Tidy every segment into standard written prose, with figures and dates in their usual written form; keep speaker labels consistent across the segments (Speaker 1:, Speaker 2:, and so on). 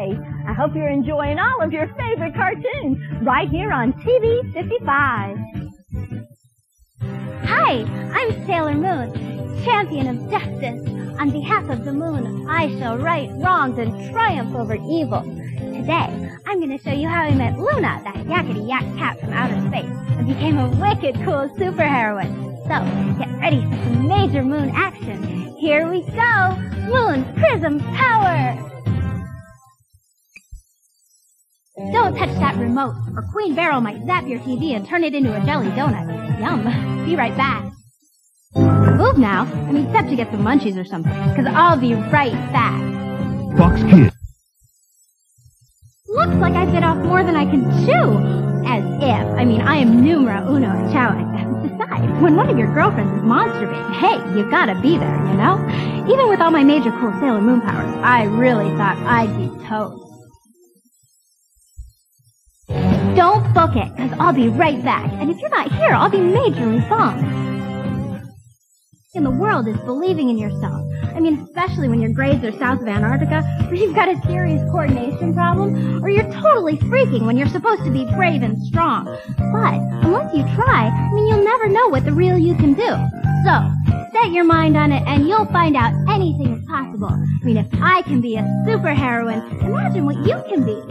Speaker 1: Hey, I hope you're enjoying all of your favorite cartoons right here on TV 55.
Speaker 2: Hi, I'm Sailor Moon, champion of justice. On behalf of the moon, I shall right wrongs and triumph over evil. Today, I'm going to show you how I met Luna, that yakety-yak cat from outer space, and became a wicked cool superheroine. So, get ready for some major moon action. Here we go! Moon Prism Power! Don't touch that remote, or Queen Beryl might zap your TV and turn it into a jelly donut. Yum. Be right back. Move now. Except to get some munchies or something, because I'll be right back.
Speaker 3: Fox Kids.
Speaker 2: Looks like I bit off more than I can chew. As if. I am numero uno at chowing. Besides, when one of your girlfriends is monster bait, hey, you gotta be there, you know? Even with all my major cool Sailor Moon powers, I really thought I'd be toast. Don't book it, because I'll be right back. And if you're not here, I'll be majorly bummed. In the world is believing in yourself. Especially when your grades are south of Antarctica, or you've got a serious coordination problem, or you're totally freaking when you're supposed to be brave and strong. But unless you try, you'll never know what the real you can do. So, set your mind on it and you'll find out anything is possible. If I can be a superheroine, imagine what you can be.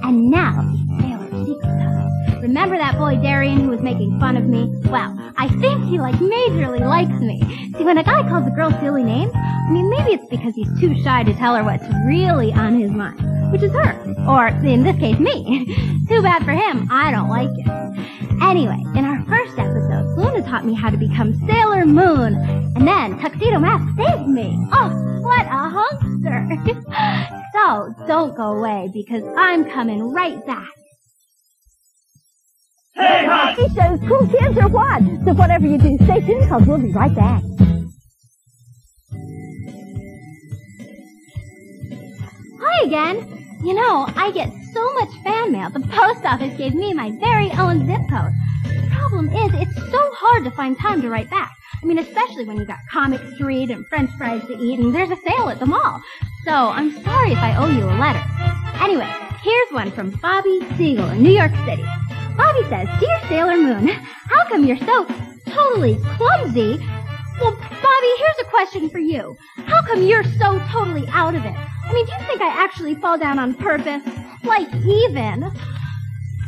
Speaker 2: And now, Sailor Secret time. Remember that boy Darian who was making fun of me? Well, I think he majorly likes me. See, when a guy calls a girl silly names, maybe it's because he's too shy to tell her what's really on his mind, which is her. Or, in this case, me. Too bad for him, I don't like it. Anyway, in our first episode, Luna taught me how to become Sailor Moon. And then Tuxedo Mask saved me. Oh, what a hunkster. So, don't go away, because I'm coming right back.
Speaker 1: Hey, hi! He shows cool kids or what? So whatever you do, stay tuned, because we'll be right back.
Speaker 2: Hi again. I get so much fan mail. The post office gave me my very own zip code. The problem is, it's so hard to find time to write back. Especially when you got comics to read and french fries to eat and there's a sale at the mall. So, I'm sorry if I owe you a letter. Anyway, here's one from Bobby Siegel in New York City. Bobby says, Dear Sailor Moon, how come you're so totally clumsy? Well, Bobby, here's a question for you. How come you're so totally out of it? Do you think I actually fall down on purpose? Even?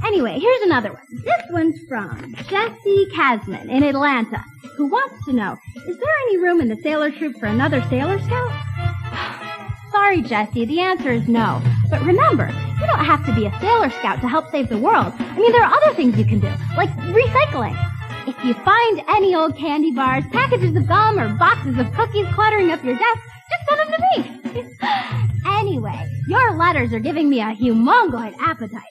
Speaker 2: Anyway, here's another one. This one's from Jessie Casman in Atlanta, who wants to know, is there any room in the Sailor Troop for another Sailor Scout? Sorry, Jessie, the answer is no. But remember, you don't have to be a Sailor Scout to help save the world. There are other things you can do, like recycling. If you find any old candy bars, packages of gum, or boxes of cookies cluttering up your desk, just send them to me. Anyway, your letters are giving me a humongoid appetite.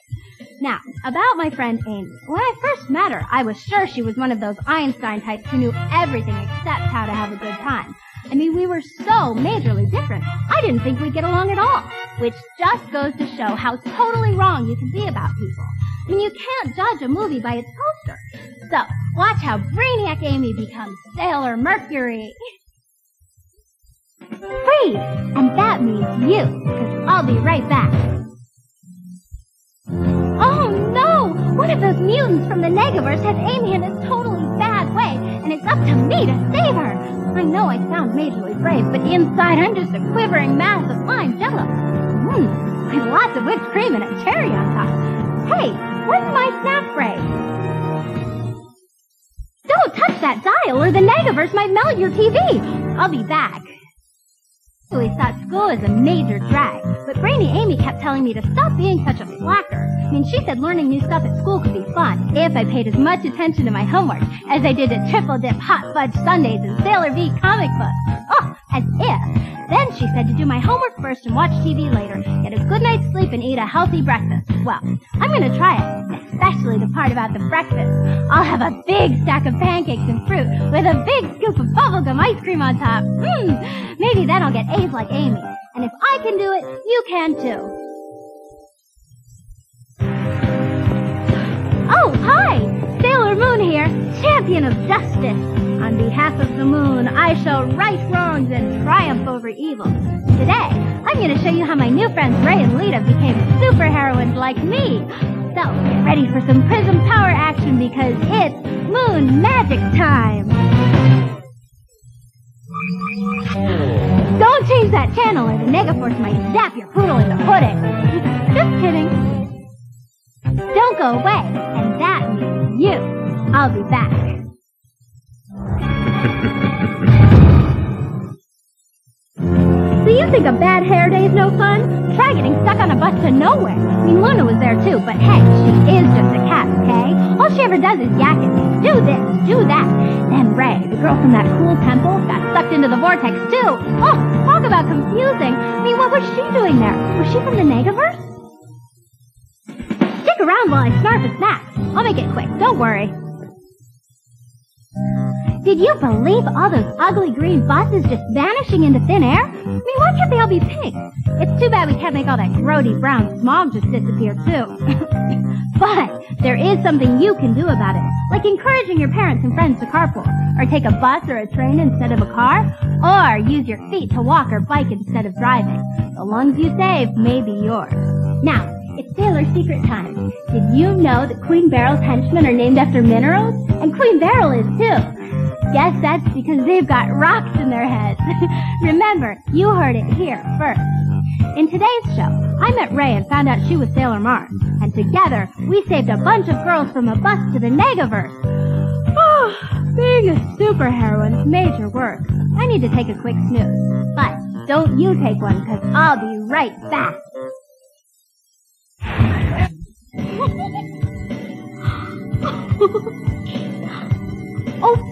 Speaker 2: Now, about my friend Amy. When I first met her, I was sure she was one of those Einstein types who knew everything except how to have a good time. We were so majorly different, I didn't think we'd get along at all. Which just goes to show how totally wrong you can be about people. You can't judge a movie by its poster. So, watch how Brainiac Amy becomes Sailor Mercury. Freeze! And that means you, because I'll be right back. Oh no! One of those mutants from the Negaverse has Amy in a totally bad way, and it's up to me to save her. I know I sound majorly brave, but inside I'm just a quivering mass of lime jello. With lots of whipped cream and a cherry on top. Hey, where's my snap spray? Don't touch that dial or the Negaverse might melt your TV. I'll be back. I always thought school was a major drag, but Brainy Amy kept telling me to stop being such a slacker. She said learning new stuff at school could be fun if I paid as much attention to my homework as I did to Triple Dip Hot Fudge Sundays and Sailor V comic books. Oh, as if. Then she said to do my homework first and watch TV later, get a good night's sleep and eat a healthy breakfast. Well, I'm going to try it, especially the part about the breakfast. I'll have a big stack of pancakes and fruit with a big scoop of bubblegum ice cream on top. Maybe then I'll get A's like Amy. And if I can do it, you can too. Oh, hi! Sailor Moon here, champion of justice. On behalf of the moon, I shall right wrongs and triumph over evil. Today, I'm going to show you how my new friends Ray and Lita became superheroines like me. So, get ready for some prism power action because it's moon magic time. Don't change that channel or the Negaforce might zap your poodle into pudding. Just kidding. Don't go away, and that means you. I'll be back. So you think a bad hair day is no fun? Try getting stuck on a bus to nowhere. I mean, Luna was there too, but hey, she is just a cat, okay? All she ever does is yak at me. Do this, do that. Then Ray, the girl from that cool temple, got sucked into the vortex too. Oh, talk about confusing. I mean, what was she doing there? Was she from the Negaverse? Stick around while I snarf and snap. I'll make it quick, don't worry. Did you believe all those ugly green buses just vanishing into thin air? I mean, why can't they all be pink? It's too bad we can't make all that grody brown smog just disappear, too. But there is something you can do about it, like encouraging your parents and friends to carpool, or take a bus or a train instead of a car, or use your feet to walk or bike instead of driving. The lungs you save may be yours. Now, it's Sailor Secret time. Did you know that Queen Barrel's henchmen are named after minerals? And Queen Barrel is, too. Guess that's because they've got rocks in their heads. Remember, you heard it here first. In today's show, I met Ray and found out she was Sailor Mars. And together, we saved a bunch of girls from a bus to the Negaverse. Oh, being a superheroine is major work. I need to take a quick snooze. But don't you take one, because I'll be right back. Oops,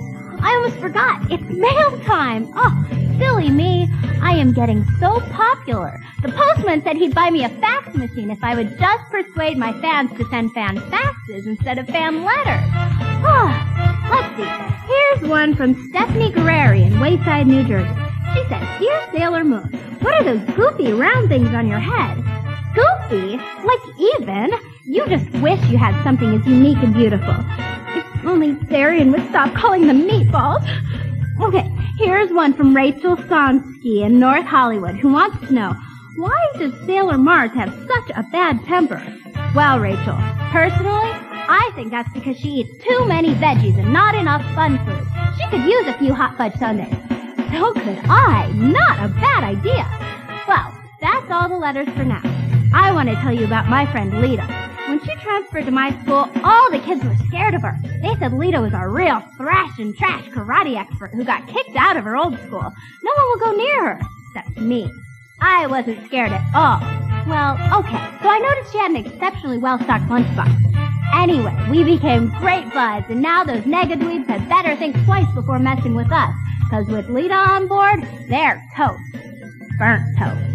Speaker 2: I almost forgot. It's mail time. Oh, silly me. I am getting so popular. The postman said he'd buy me a fax machine if I would just persuade my fans to send fan faxes instead of fan letters. Oh, let's see. Here's one from Stephanie Guerreri in Wayside, New Jersey. She says, Dear Sailor Moon, what are those goofy round things on your head? Goofy? Like even? You just wish you had something as unique and beautiful. If only Darian would stop calling them meatballs. Okay, here's one from Rachel Sonsky in North Hollywood who wants to know, why does Sailor Mars have such a bad temper? Well, Rachel, personally, I think that's because she eats too many veggies and not enough fun food. She could use a few hot fudge sundaes. So could I. Not a bad idea. Well, that's all the letters for now. I want to tell you about my friend Lita. When she transferred to my school, all the kids were scared of her. They said Lita was a real thrash and trash karate expert who got kicked out of her old school. No one will go near her, except me. I wasn't scared at all. Well, okay, so I noticed she had an exceptionally well-stocked lunchbox. Anyway, we became great buds, and now those negadweebs had better think twice before messing with us. Because with Lita on board, they're toast. Burnt toast.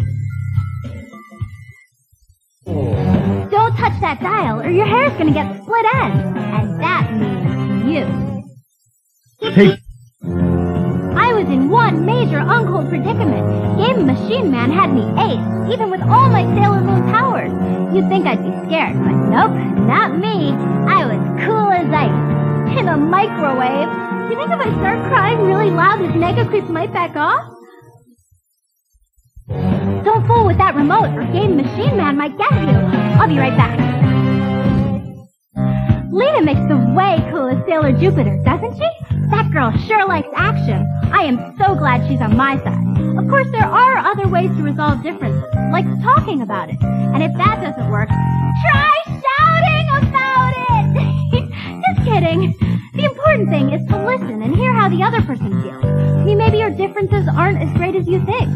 Speaker 2: Don't touch that dial or your hair's gonna get split ends. And that means you.
Speaker 3: Hey.
Speaker 2: I was in one major uncold predicament. Game Machine Man had me aced, even with all my Sailor Moon powers. You'd think I'd be scared, but nope, not me. I was cool as ice. In a microwave. Do you think if I start crying really loud, his Nega Creeps might back off? Don't fool with that remote, or Game Machine Man might get you. I'll be right back. Lita makes the way coolest Sailor Jupiter, doesn't she? That girl sure likes action. I am so glad she's on my side. Of course, there are other ways to resolve differences, like talking about it. And if that doesn't work, try shouting about it! Just kidding. The important thing is to listen and hear how the other person feels. I mean, maybe your differences aren't as great as you think.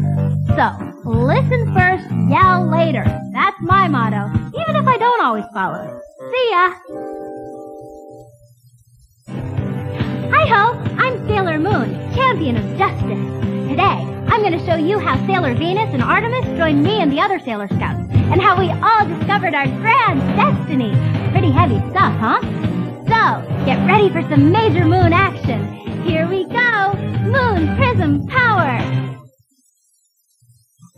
Speaker 2: So, listen first, yell later. That's my motto, even if I don't always follow it. See ya! Hi-ho! I'm Sailor Moon, champion of justice. Today, I'm going to show you how Sailor Venus and Artemis joined me and the other Sailor Scouts, and how we all discovered our grand destiny. Pretty heavy stuff, huh? So, get ready for some major moon action. Here we go! Moon Prism Power!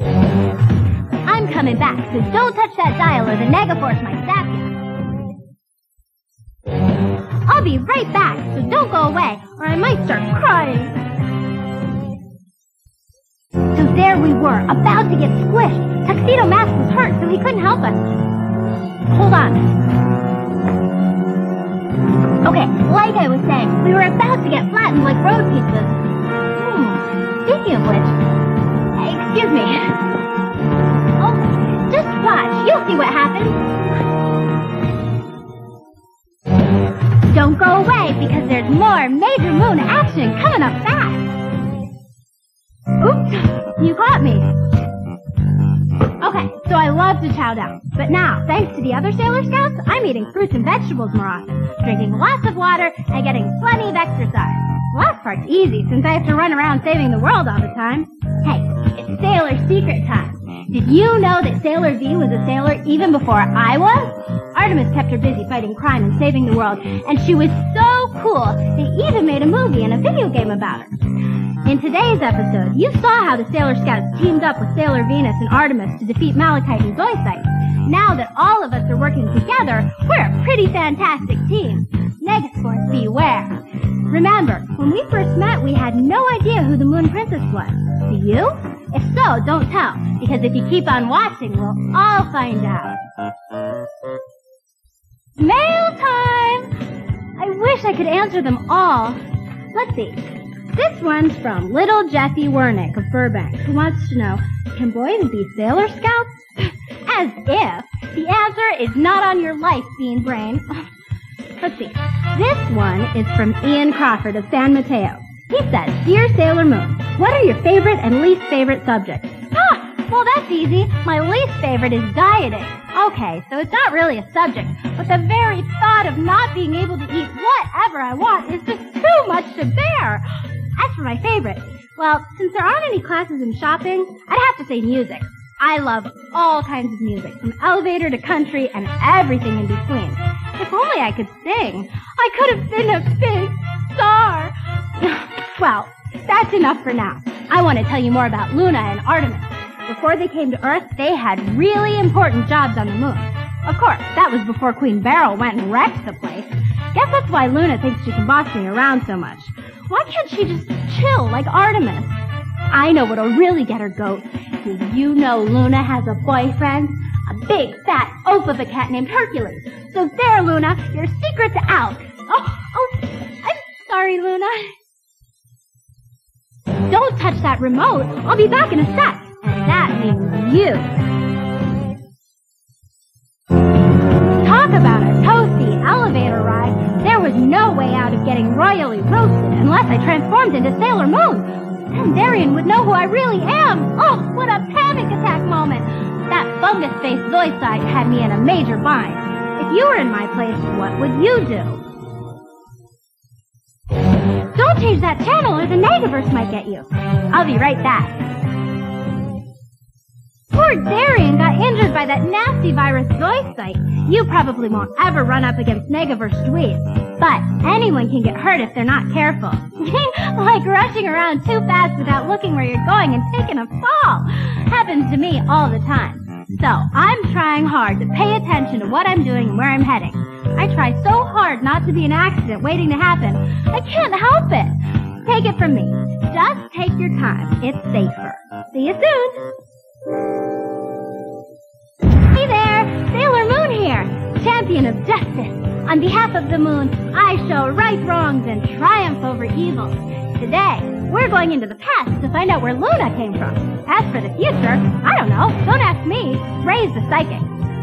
Speaker 2: I'm coming back, so don't touch that dial or the Negaforce might zap you. I'll be right back, so don't go away, or I might start crying. So there we were, about to get squished. Tuxedo Mask was hurt, so he couldn't help us. Hold on. Okay, like I was saying, we were about to get flattened like road pizzas. Speaking of which, excuse me. Oh, just watch. You'll see what happens. Don't go away, because there's more Major Moon action coming up fast. Oops, you caught me. Okay, so I love to chow down. But now, thanks to the other Sailor Scouts, I'm eating fruits and vegetables more often, drinking lots of water, and getting plenty of exercise. The last part's easy, since I have to run around saving the world all the time. Hey, it's Sailor Secret time. Did you know that Sailor V was a sailor even before I was? Artemis kept her busy fighting crime and saving the world, and she was so cool, they even made a movie and a video game about her. In today's episode, you saw how the Sailor Scouts teamed up with Sailor Venus and Artemis to defeat Malachite and Zoisite. Now that all of us are working together, we're a pretty fantastic team. Negasports beware. Remember, when we first met, we had no idea who the Moon Princess was. Do you? If so, don't tell, because if you keep on watching, we'll all find out. Mail time! I wish I could answer them all. Let's see. This one's from Little Jessie Wernick of Burbank, who wants to know, can boys be Sailor Scouts? As if. The answer is not on your life, Bean Brain. Let's see. This one is from Ian Crawford of San Mateo. He says, Dear Sailor Moon, what are your favorite and least favorite subjects? Well, that's easy. My least favorite is dieting. Okay, so it's not really a subject, but the very thought of not being able to eat whatever I want is just too much to bear. As for my favorite, well, since there aren't any classes in shopping, I'd have to say music. I love all kinds of music, from elevator to country and everything in between. If only I could sing, I could have been a big star. Well, that's enough for now. I want to tell you more about Luna and Artemis. Before they came to Earth, they had really important jobs on the moon. Of course, that was before Queen Beryl went and wrecked the place. Guess that's why Luna thinks she can boss me around so much. Why can't she just chill like Artemis? I know what'll really get her goat. Did you know Luna has a boyfriend? A big, fat oaf of a cat named Hercules. So there, Luna, your secret's out. Oh, I'm sorry, Luna. Don't touch that remote. I'll be back in a sec. And that means you. Talk about a toasty elevator ride. There was no way out of getting royally roasted unless I transformed into Sailor Moon. Then Darian would know who I really am. Oh, what a panic attack moment. That fungus-faced Zoisite had me in a major bind. If you were in my place, what would you do? Don't change that channel or the Negaverse might get you. I'll be right back. Poor Darian got injured by that nasty virus Zoisite. You probably won't ever run up against Negaverse dweebs. But anyone can get hurt if they're not careful. Like rushing around too fast without looking where you're going and taking a fall. Happens to me all the time. So I'm trying hard to pay attention to what I'm doing and where I'm heading. I try so hard not to be an accident waiting to happen. I can't help it. Take it from me. Just take your time. It's safer. See you soon. Hey there, Sailor Moon here, champion of justice. On behalf of the moon, I show right wrongs and triumph over evil. Today, we're going into the past to find out where Luna came from. As for the future, I don't know. Don't ask me. Ray's the psychic.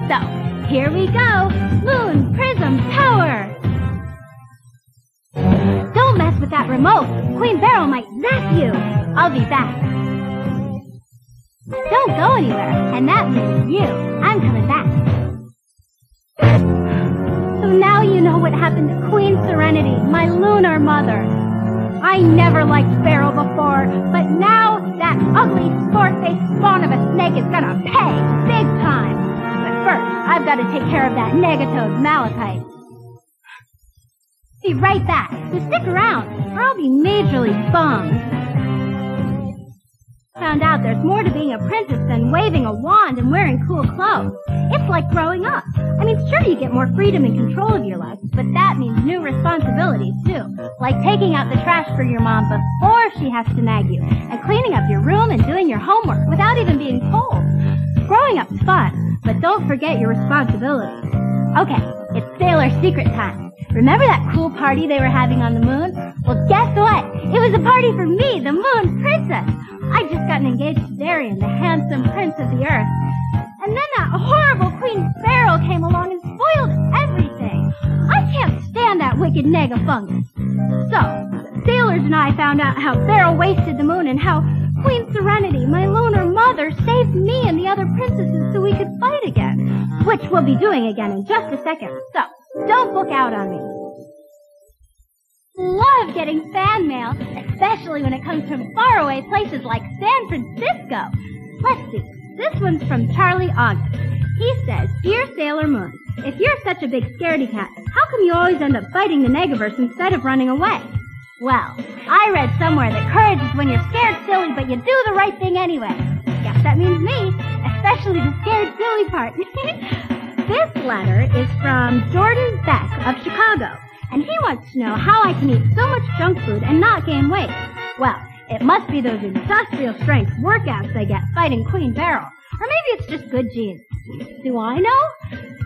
Speaker 2: So, here we go. Moon Prism Power. Don't mess with that remote. Queen Beryl might zap you. I'll be back. Don't go anywhere, and that means you. I'm coming back. So now you know what happened to Queen Serenity, my lunar mother. I never liked Beryl before, but now that ugly, sore-faced spawn of a snake is gonna pay big time. But first, I've got to take care of that Negatose Malachite. Be right back, so stick around, or I'll be majorly bummed. Found out there's more to being a princess than waving a wand and wearing cool clothes. It's just like growing up. I mean, sure, you get more freedom and control of your life, but that means new responsibilities, too. Like taking out the trash for your mom before she has to nag you, and cleaning up your room and doing your homework without even being told. Growing up's fun, but don't forget your responsibilities. Okay, it's Sailor Secret time. Remember that cool party they were having on the moon? Well, guess what? It was a party for me, the Moon Princess. I just gotten engaged to Darian, the handsome prince of the earth. And then that horrible Queen Beryl came along and spoiled everything. I can't stand that wicked negafungus. So, the sailors and I found out how Beryl wasted the moon and how Queen Serenity, my lunar mother, saved me and the other princesses so we could fight again. Which we'll be doing again in just a second. So, don't book out on me. Love getting fan mail, especially when it comes from faraway places like San Francisco. Let's see. This one's from Charlie August. He says, Dear Sailor Moon, if you're such a big scaredy cat, how come you always end up fighting the Negaverse instead of running away? Well, I read somewhere that courage is when you're scared silly, but you do the right thing anyway. Guess that means me, especially the scared silly part. This letter is from Jordan Beck of Chicago, and he wants to know how I can eat so much junk food and not gain weight. Well, it must be those industrial strength workouts I get fighting Queen Beryl. Or maybe it's just good genes. Do I know?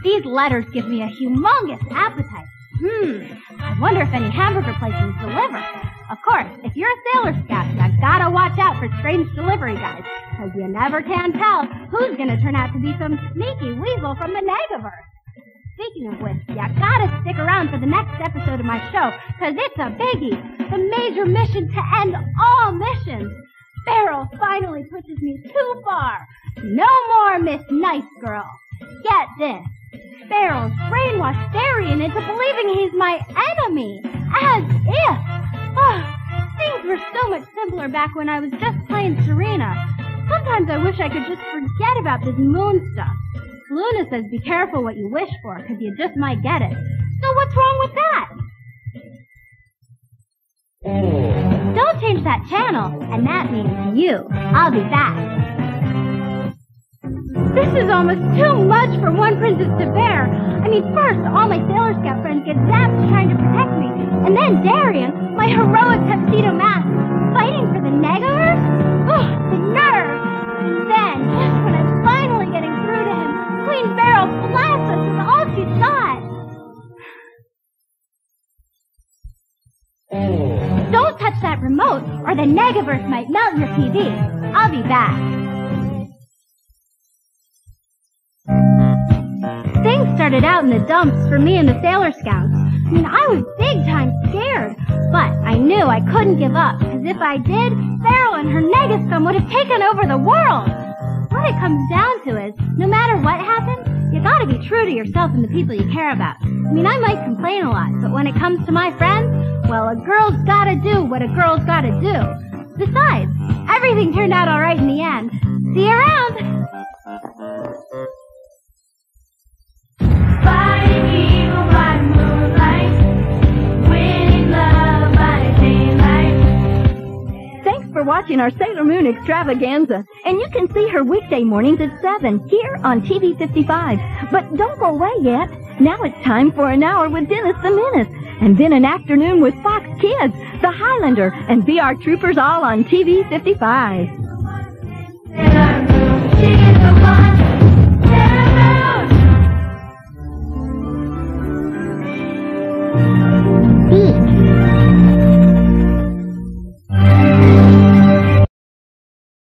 Speaker 2: These letters give me a humongous appetite. I wonder if any hamburger places deliver. Of course, if you're a Sailor Scout, you gotta watch out for strange delivery guys, because you never can tell who's gonna turn out to be some sneaky weasel from the Negaverse. Speaking of which, you gotta stick around for the next episode of my show, because it's a biggie. The major mission to end all missions. Beryl finally pushes me too far. No more Miss Nice Girl. Get this. Beryl's brainwashed Darian into believing he's my enemy. As if. Oh, things were so much simpler back when I was just plain Serena. Sometimes I wish I could just forget about this moon stuff. Luna says be careful what you wish for, because you just might get it. So what's wrong with that? Don't change that channel, and that means you. I'll be back. This is almost too much for one princess to bear. I mean, first, all my Sailor Scout friends get zapped trying to protect me, and then Darian, my heroic tuxedo mask, fighting for the Negaverse? Oh, the nerve! And then, just when I'm finally getting through to him, Queen Beryl blasts us with all she's got. Don't touch that remote, or the Negaverse might melt your TV. I'll be back. Things started out in the dumps for me and the Sailor Scouts. I mean, I was big time scared, but I knew I couldn't give up, because if I did, Beryl and her Negascum would have taken over the world. What it comes down to is, no matter what happens, you gotta be true to yourself and the people you care about. I mean, I might complain a lot, but when it comes to my friends, well, a girl's gotta do what a girl's gotta do. Besides, everything turned out alright in the end. See you around!
Speaker 1: Thanks for watching our Sailor Moon extravaganza. And you can see her weekday mornings at 7 here on TV 55. But don't go away yet. Now it's time for an hour with Dennis the Menace. And then an afternoon with Fox Kids, The Highlander, and VR Troopers all on TV 55.